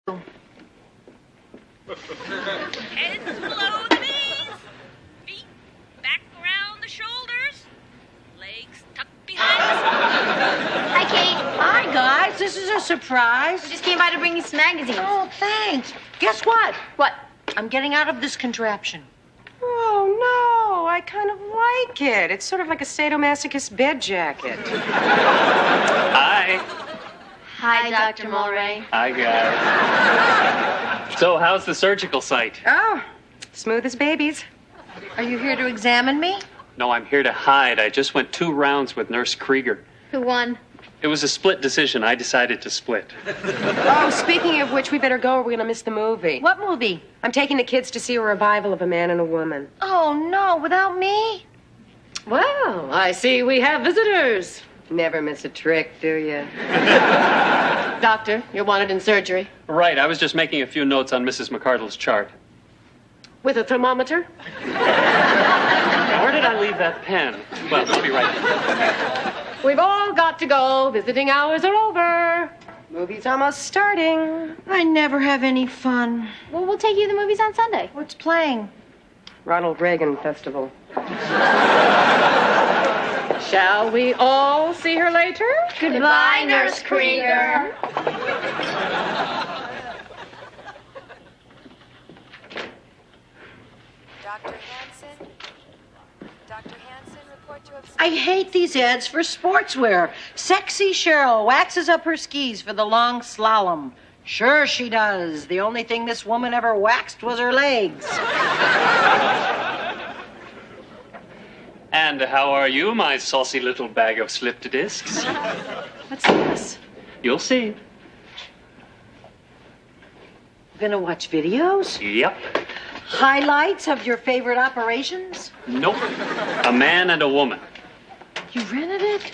Heads below the knees, feet back around the shoulders, legs tucked behind the Hi, Kate. Hi, guys. This is a surprise. We just came by to bring you some magazines. Oh, thanks. Guess what? What? I'm getting out of this contraption. Oh, no. I kind of like it. It's sort of like a sadomasochist bed jacket. Hi. Hi, Dr. Mulray. Hi, guys. So, how's the surgical site? Oh, smooth as babies. Are you here to examine me? No, I'm here to hide. I just went 2 rounds with Nurse Krieger. Who won? It was a split decision. I decided to split. Oh, speaking of which, we better go or we're going to miss the movie. What movie? I'm taking the kids to see a revival of A Man and a Woman. Oh, no, without me? Well, I see we have visitors. Never miss a trick, do you? Doctor, you're wanted in surgery. Right, I was just making a few notes on Mrs. McCardle's chart. With a thermometer? Where did I leave that pen? Well, I'll be right back. We've all got to go. Visiting hours are over. Movie's almost starting. I never have any fun. Well, we'll take you to the movies on Sunday. What's playing? Ronald Reagan Festival. Shall we all see her later? Goodbye, Nurse Krieger. Dr. Hansen? Dr. Hansen, report to have... I hate these ads for sportswear. Sexy Cheryl waxes up her skis for the long slalom. Sure she does. The only thing this woman ever waxed was her legs. And how are you, my saucy little bag of slipped discs? What's this? You'll see. Gonna watch videos? Yep. Highlights of your favorite operations? Nope. A Man and a Woman. You rented it?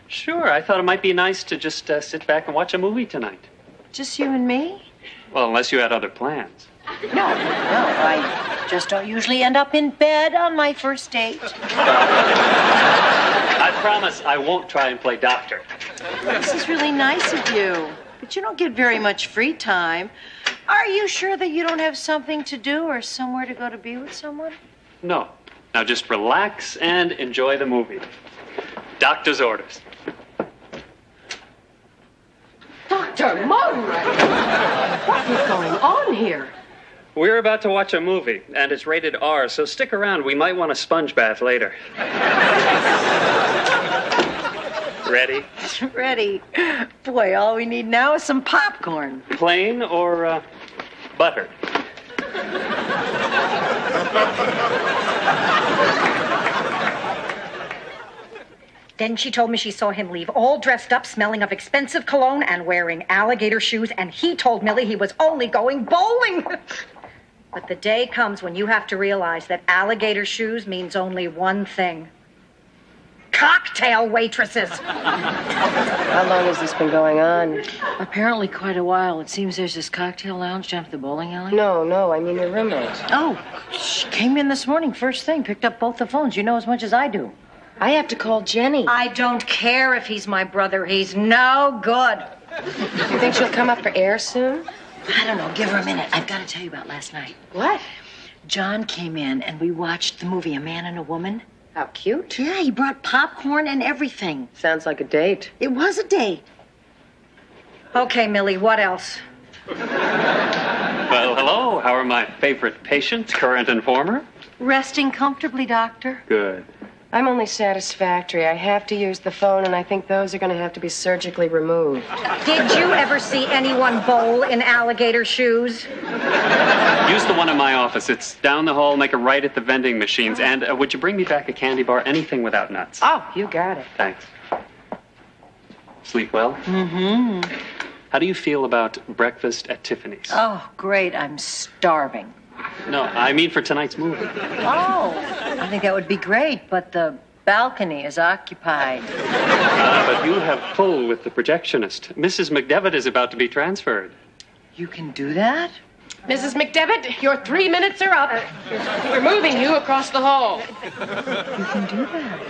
Sure, I thought it might be nice to just sit back and watch a movie tonight. Just you and me? Well, unless you had other plans. No, I just don't usually end up in bed on my first date. I promise I won't try and play doctor. This is really nice of you, but you don't get very much free time. Are you sure that you don't have something to do or somewhere to go to be with someone? No. Now just relax and enjoy the movie. Doctor's orders. Dr. Mulray! What is going on here? We're about to watch a movie, and it's rated R, so stick around. We might want a sponge bath later. Ready? Ready. Boy, all we need now is some popcorn. Plain or buttered? Then she told me she saw him leave all dressed up, smelling of expensive cologne and wearing alligator shoes, and he told Millie he was only going bowling. But the day comes when you have to realize that alligator shoes means only one thing. Cocktail waitresses. How long has this been going on? Apparently quite a while. It seems there's this cocktail lounge down at the bowling alley. No, I mean your roommate. Oh, she came in this morning, first thing, picked up both the phones. You know as much as I do. I have to call Jenny. I don't care if he's my brother. He's no good. You think she'll come up for air soon? I don't know. Give her a minute. I've got to tell you about last night. What? John came in and we watched the movie A Man and a Woman. How cute. Yeah, he brought popcorn and everything. Sounds like a date. It was a date. Okay, Millie, what else? Well, hello. How are my favorite patients, current and former? Resting comfortably, Doctor. Good. I'm only satisfactory. I have to use the phone, and I think those are going to have to be surgically removed. Did you ever see anyone bowl in alligator shoes? Use the one in my office. It's down the hall. Make a right at the vending machines. And would you bring me back a candy bar? Anything without nuts. Oh, you got it. Thanks. Sleep well? Mm-hmm. How do you feel about breakfast at Tiffany's? Oh, great. I'm starving. No, I mean for tonight's movie. Oh, I think that would be great, but the balcony is occupied. But you have pull with the projectionist. Mrs. McDevitt is about to be transferred. You can do that? Mrs. McDevitt, your 3 minutes are up. We're moving you across the hall. You can do that.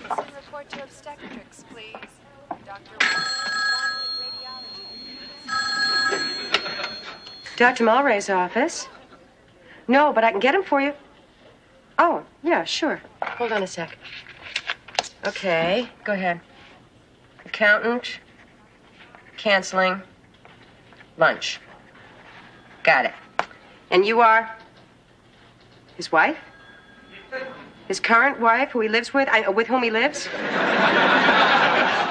Hansen, report to obstetrics, please. Dr. Wanted, radiology. Dr. Mulray's office. No, but I can get him for you. Oh, yeah, sure. Hold on a sec. Okay, go ahead. Accountant. Canceling. Lunch. Got it. And you are? His wife? His current wife, who he lives with? With whom he lives?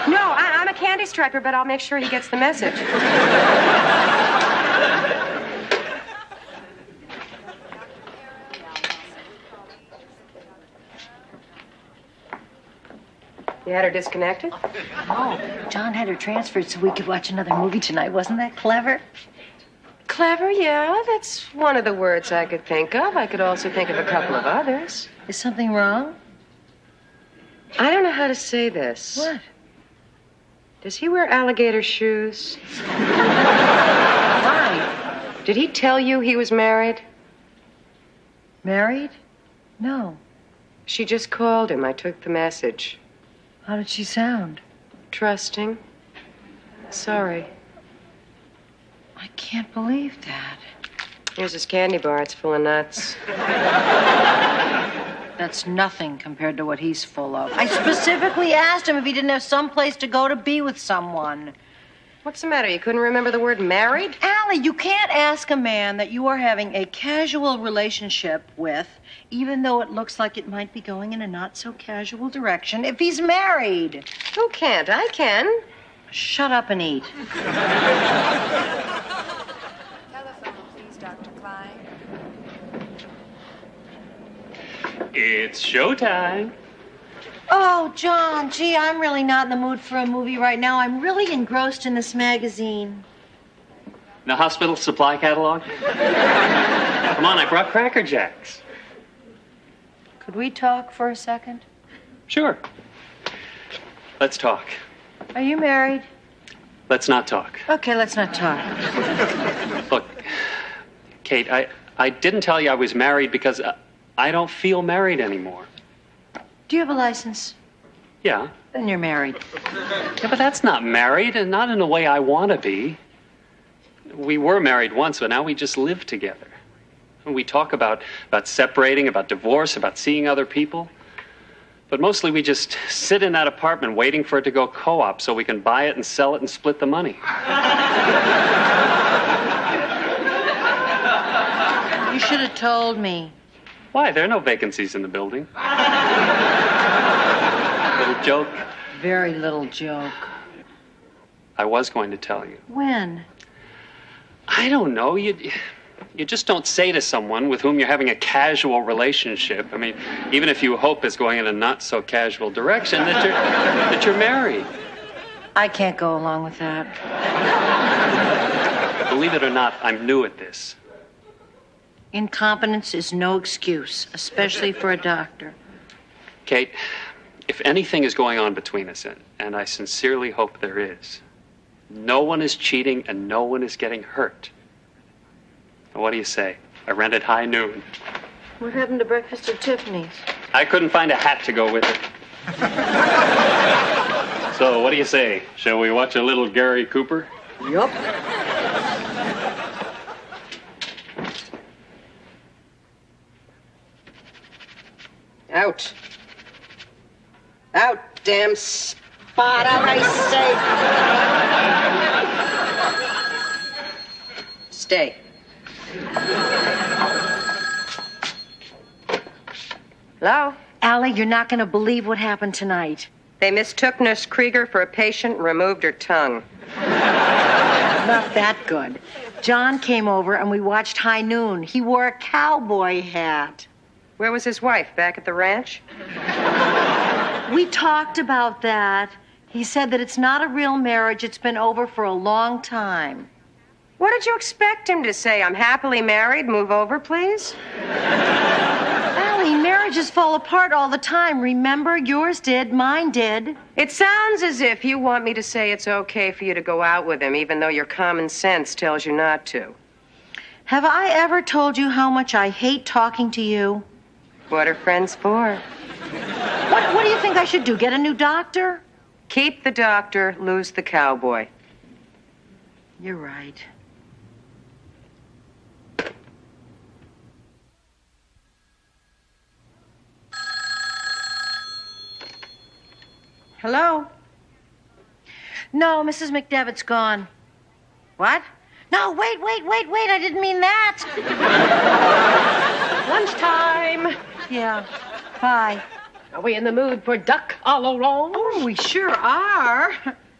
No, I'm a candy striper, but I'll make sure he gets the message. You had her disconnected? Oh, John had her transferred so we could watch another movie tonight. Wasn't that clever? Clever, yeah. That's one of the words I could think of. I could also think of a couple of others. Is something wrong? I don't know how to say this. What? Does he wear alligator shoes? Why? Did he tell you he was married? Married? No. She just called him. I took the message. How did she sound? Trusting. Sorry. I can't believe that. Here's his candy bar. It's full of nuts. That's nothing compared to what he's full of. I specifically asked him if he didn't have some place to go to be with someone. What's the matter? You couldn't remember the word married? Allie, you can't ask a man that you are having a casual relationship with, even though it looks like it might be going in a not-so-casual direction, if he's married. Who can't? I can. Shut up and eat. Telephone, please, Dr. Klein. It's showtime. Oh, John, gee, I'm really not in the mood for a movie right now. I'm really engrossed in this magazine. The hospital supply catalog? Come on, I brought Cracker Jacks. Could we talk for a second? Sure. Let's talk. Are you married? Let's not talk. Okay, let's not talk. Look, Kate, I didn't tell you I was married because I don't feel married anymore. Do you have a license? Yeah. Then you're married. Yeah, but that's not married, and not in the way I want to be. We were married once, but now we just live together. And we talk about separating, about divorce, about seeing other people. But mostly we just sit in that apartment waiting for it to go co-op so we can buy it and sell it and split the money. You should have told me. Why? There are no vacancies in the building. Little joke. Very little joke. I was going to tell you. When? I don't know. You just don't say to someone with whom you're having a casual relationship. I mean, even if you hope it's going in a not so casual direction, that you're married. I can't go along with that. Believe it or not, I'm new at this. Incompetence is no excuse, especially for a doctor. Kate, if anything is going on between us, and I sincerely hope there is, no one is cheating and no one is getting hurt. What do you say? I rented High Noon. What happened to breakfast at Tiffany's? I couldn't find a hat to go with it. So, what do you say? Shall we watch a little Gary Cooper? Yup. Out. Out, damn spot out, I say. Stay. Hello? Allie, you're not going to believe what happened tonight. They mistook Nurse Krieger for a patient and removed her tongue. Not that good. John came over and we watched High Noon. He wore a cowboy hat. Where was his wife? Back at the ranch? We talked about that. He said that it's not a real marriage. It's been over for a long time. What did you expect him to say? I'm happily married. Move over, please? Allie, marriages fall apart all the time. Remember? Yours did. Mine did. It sounds as if you want me to say it's okay for you to go out with him, even though your common sense tells you not to. Have I ever told you how much I hate talking to you? What are friends for? What do you think I should do? Get a new doctor? Keep the doctor, lose the cowboy. You're right. Hello? No, Mrs. McDevitt's gone. What? No, wait. I didn't mean that. Lunchtime. Yeah. Bye. Are we in the mood for duck all alone? Oh, we sure are.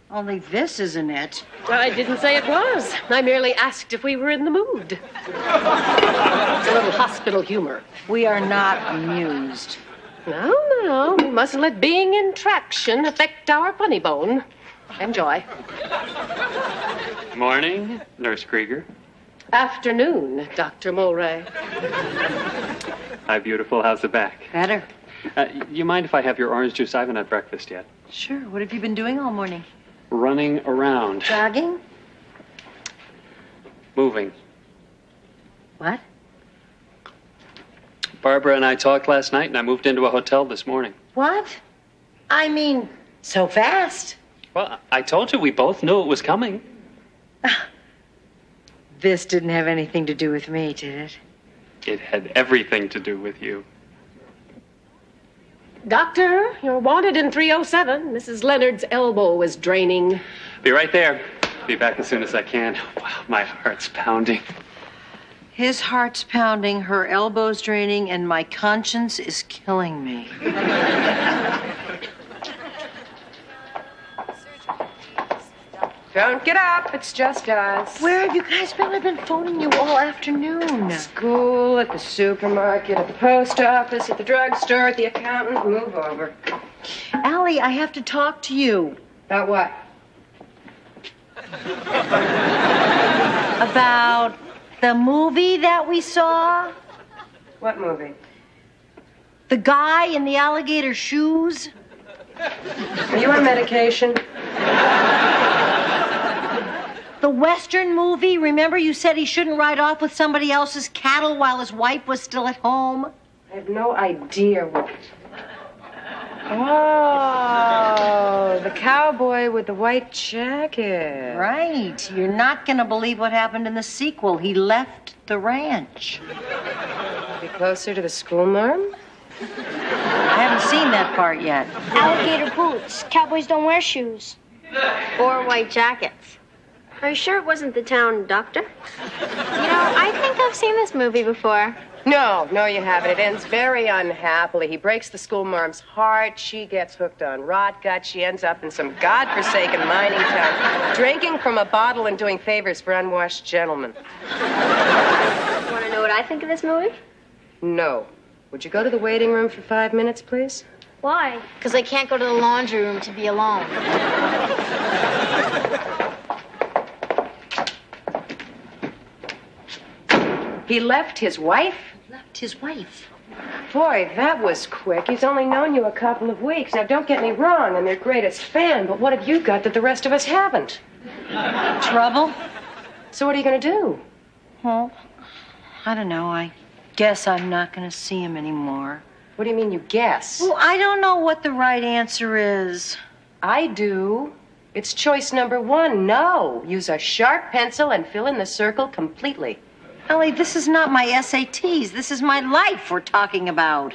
Only this isn't it. I didn't say it was. I merely asked if we were in the mood. It's a little hospital humor. We are not amused. No, we mustn't let being in traction affect our funny bone. Enjoy. Morning, Nurse Krieger. Afternoon, Dr. Mulray. Hi, beautiful. How's the back? Better. You mind if I have your orange juice? I haven't had breakfast yet. Sure. What have you been doing all morning? Running around. Jogging? Moving. What? Barbara and I talked last night, and I moved into a hotel this morning. What? I mean, so fast. Well, I told you we both knew it was coming. This didn't have anything to do with me, did it? It had everything to do with you. Doctor, you're wanted in 307. Mrs. Leonard's elbow is draining. Be right there. Be back as soon as I can. Wow, my heart's pounding. His heart's pounding, her elbow's draining, and my conscience is killing me. Don't get up. It's just us. Where have you guys been? I've been phoning you all afternoon. School, at the supermarket, at the post office, at the drugstore, at the accountant. Move over. Allie, I have to talk to you. About what? About the movie that we saw. What movie? The guy in the alligator shoes. Are you on medication? The Western movie. Remember you said he shouldn't ride off with somebody else's cattle while his wife was still at home? I have no idea what... Oh, the cowboy with the white jacket. Right. You're not going to believe what happened in the sequel. He left the ranch. Be closer to the schoolmarm? I haven't seen that part yet. Alligator boots. Cowboys don't wear shoes. Or white jackets. Are you sure it wasn't the town doctor? I think I've seen this movie before. No, you haven't. It ends very unhappily. He breaks the schoolmarm's heart. She gets hooked on rot gut. She ends up in some godforsaken mining town, drinking from a bottle and doing favors for unwashed gentlemen. Want to know what I think of this movie? No. Would you go to the waiting room for 5 minutes, please? Why? Because I can't go to the laundry room to be alone. He left his wife? Left his wife. Boy, that was quick. He's only known you a couple of weeks. Now, don't get me wrong, I'm your greatest fan, but what have you got that the rest of us haven't? Trouble? So what are you going to do? Well, I don't know. I guess I'm not going to see him anymore. What do you mean you guess? Well, I don't know what the right answer is. I do. It's choice number 1, no. Use a sharp pencil and fill in the circle completely. Ellie, this is not my SATs. This is my life we're talking about.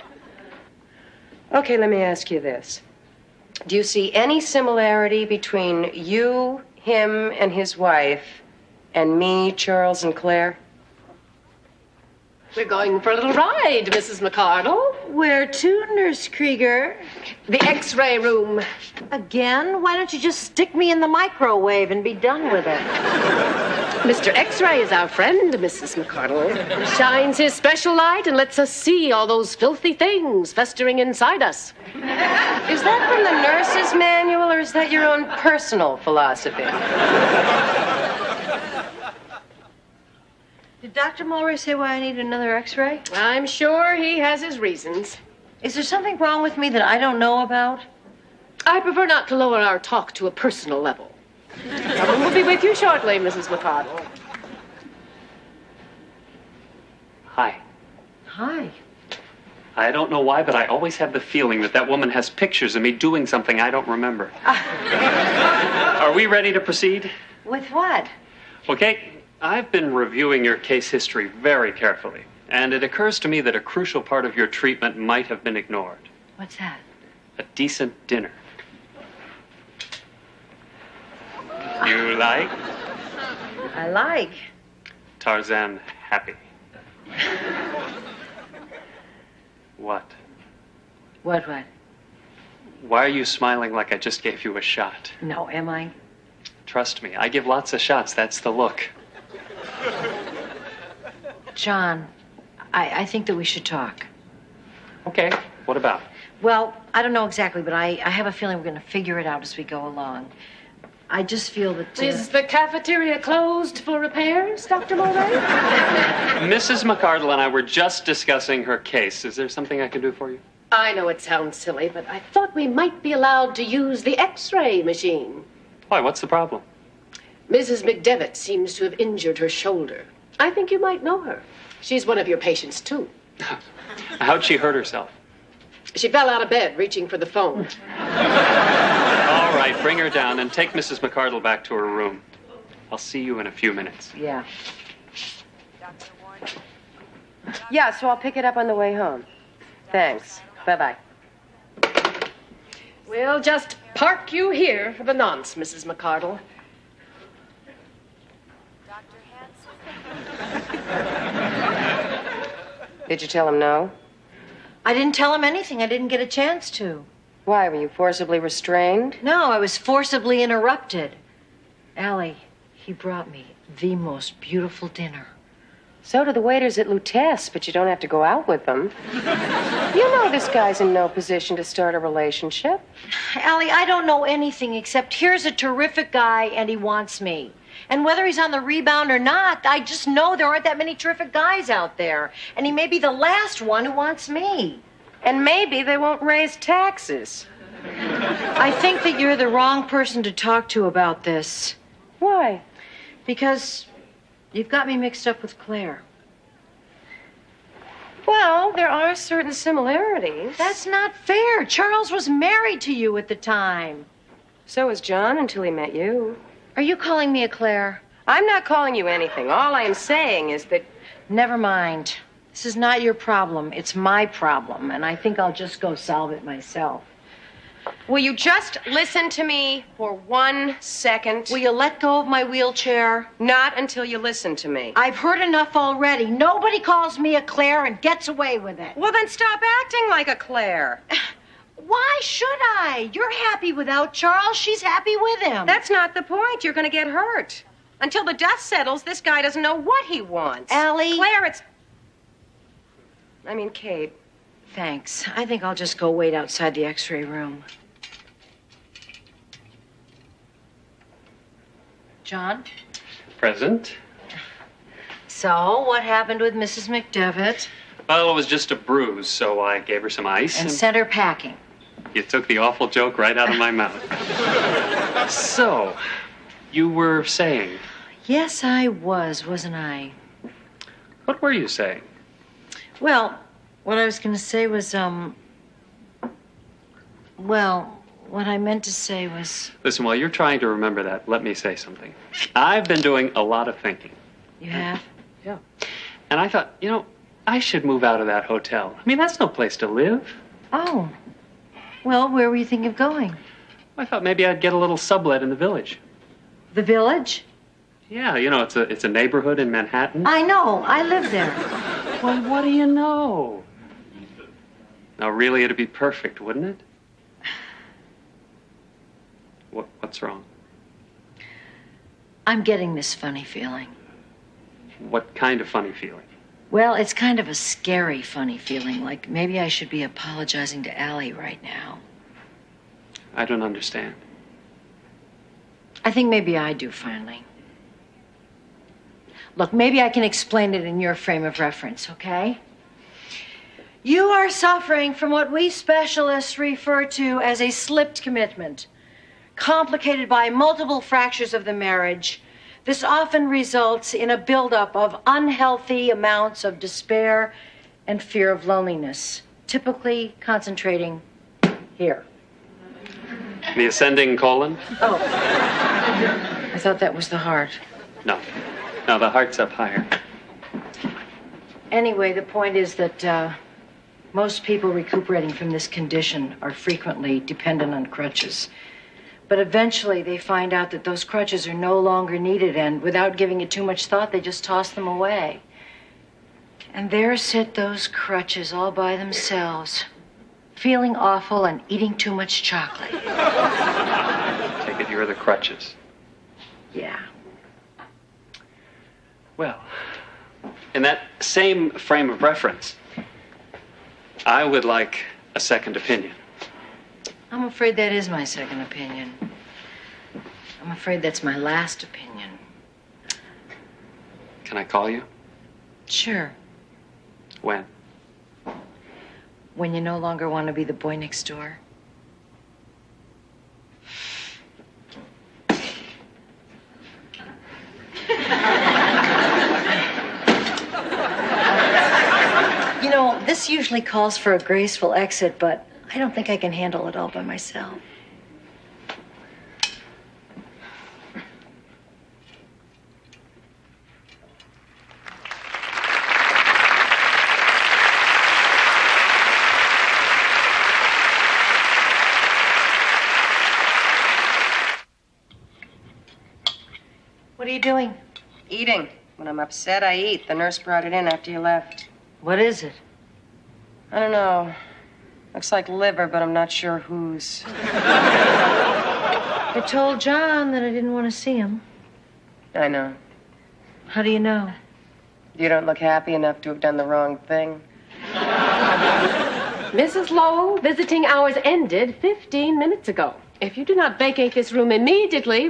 Okay, let me ask you this. Do you see any similarity between you, him, and his wife, and me, Charles, and Claire? We're going for a little ride, Mrs. McCardle. Where to, Nurse Krieger? The X-ray room. Again? Why don't you just stick me in the microwave and be done with it? Mr. X-ray is our friend, Mrs. McCardle. He shines his special light and lets us see all those filthy things festering inside us. Is that from the nurse's manual, or is that your own personal philosophy? Did Dr. Mulray say why I need another x-ray? I'm sure he has his reasons. Is there something wrong with me that I don't know about? I prefer not to lower our talk to a personal level. Someone will be with you shortly, Mrs. McCardle. Hi. Hi. I don't know why, but I always have the feeling that woman has pictures of me doing something I don't remember. Are we ready to proceed? With what? Okay, I've been reviewing your case history very carefully, and it occurs to me that a crucial part of your treatment might have been ignored. What's that? A decent dinner. You like? I like. Tarzan happy. What? What? Why are you smiling like I just gave you a shot? No, am I? Trust me, I give lots of shots. That's the look. John, I think that we should talk. Okay, what about? Well, I don't know exactly, but I have a feeling we're going to figure it out as we go along. I just feel that... Is the cafeteria closed for repairs, Dr. Mulray? Mrs. McArdle and I were just discussing her case. Is there something I can do for you? I know it sounds silly, but I thought we might be allowed to use the X-ray machine. Why, what's the problem? Mrs. McDevitt seems to have injured her shoulder. I think you might know her. She's one of your patients, too. How'd she hurt herself? She fell out of bed, reaching for the phone. All right, bring her down and take Mrs. McArdle back to her room. I'll see you in a few minutes. Yeah. Dr. Warren. Yeah, so I'll pick it up on the way home. Thanks. Bye-bye. We'll just park you here for the nonce, Mrs. McArdle. Dr. Hanson. Did you tell him no? I didn't tell him anything. I didn't get a chance to. Why, were you forcibly restrained? No, I was forcibly interrupted. Allie, he brought me the most beautiful dinner. So do the waiters at Lutece, but you don't have to go out with them. You know this guy's in no position to start a relationship. Allie, I don't know anything except here's a terrific guy and he wants me. And whether he's on the rebound or not, I just know there aren't that many terrific guys out there. And he may be the last one who wants me. And maybe they won't raise taxes. I think that you're the wrong person to talk to about this. Why? Because you've got me mixed up with Claire. Well, there are certain similarities. That's not fair. Charles was married to you at the time. So was John until he met you. Are you calling me a Claire? I'm not calling you anything. All I am saying is that... Never mind. This is not your problem. It's my problem, and I think I'll just go solve it myself. Will you just listen to me for 1 second? Will you let go of my wheelchair? Not until you listen to me. I've heard enough already. Nobody calls me a Claire and gets away with it. Well, then stop acting like a Claire. Why should I? You're happy without Charles. She's happy with him. That's not the point. You're going to get hurt. Until the dust settles, this guy doesn't know what he wants. Allie. Claire, Kate. Thanks. I think I'll just go wait outside the X-ray room. John? Present. So, what happened with Mrs. McDevitt? Well, it was just a bruise, so I gave her some ice. And sent her packing. You took the awful joke right out of my mouth. So, you were saying... Yes, I was, wasn't I? What were you saying? Well, what I was going to say was, well, what I meant to say was... Listen, while you're trying to remember that, let me say something. I've been doing a lot of thinking. You have? Yeah. And I thought, I should move out of that hotel. I mean, that's no place to live. Oh. Well, where were you thinking of going? I thought maybe I'd get a little sublet in the village. The village? Yeah, it's a neighborhood in Manhattan. I know. I live there. Well, what do you know? Now, really, it'd be perfect, wouldn't it? What's wrong? I'm getting this funny feeling. What kind of funny feeling? Well, it's kind of a scary funny feeling, like maybe I should be apologizing to Allie right now. I don't understand. I think maybe I do, finally. Look, maybe I can explain it in your frame of reference, okay? You are suffering from what we specialists refer to as a slipped commitment, complicated by multiple fractures of the marriage. This often results in a buildup of unhealthy amounts of despair and fear of loneliness, typically concentrating here. The ascending colon? Oh, I thought that was the heart. No, the heart's up higher. Anyway, the point is that most people recuperating from this condition are frequently dependent on crutches. But eventually they find out that those crutches are no longer needed, and without giving it too much thought, they just toss them away. And there sit those crutches all by themselves, feeling awful and eating too much chocolate. Take it you're the crutches. Yeah. Well, in that same frame of reference, I would like a second opinion. I'm afraid that is my second opinion. I'm afraid that's my last opinion. Can I call you? Sure. When? When you no longer want to be the boy next door. You know, this usually calls for a graceful exit, but I don't think I can handle it all by myself. What are you doing? Eating. When I'm upset, I eat. The nurse brought it in after you left. What is it? I don't know. Looks like liver, but I'm not sure whose. I told John that I didn't want to see him. I know. How do you know? You don't look happy enough to have done the wrong thing. Mrs. Lowell, visiting hours ended 15 minutes ago. If you do not vacate this room immediately,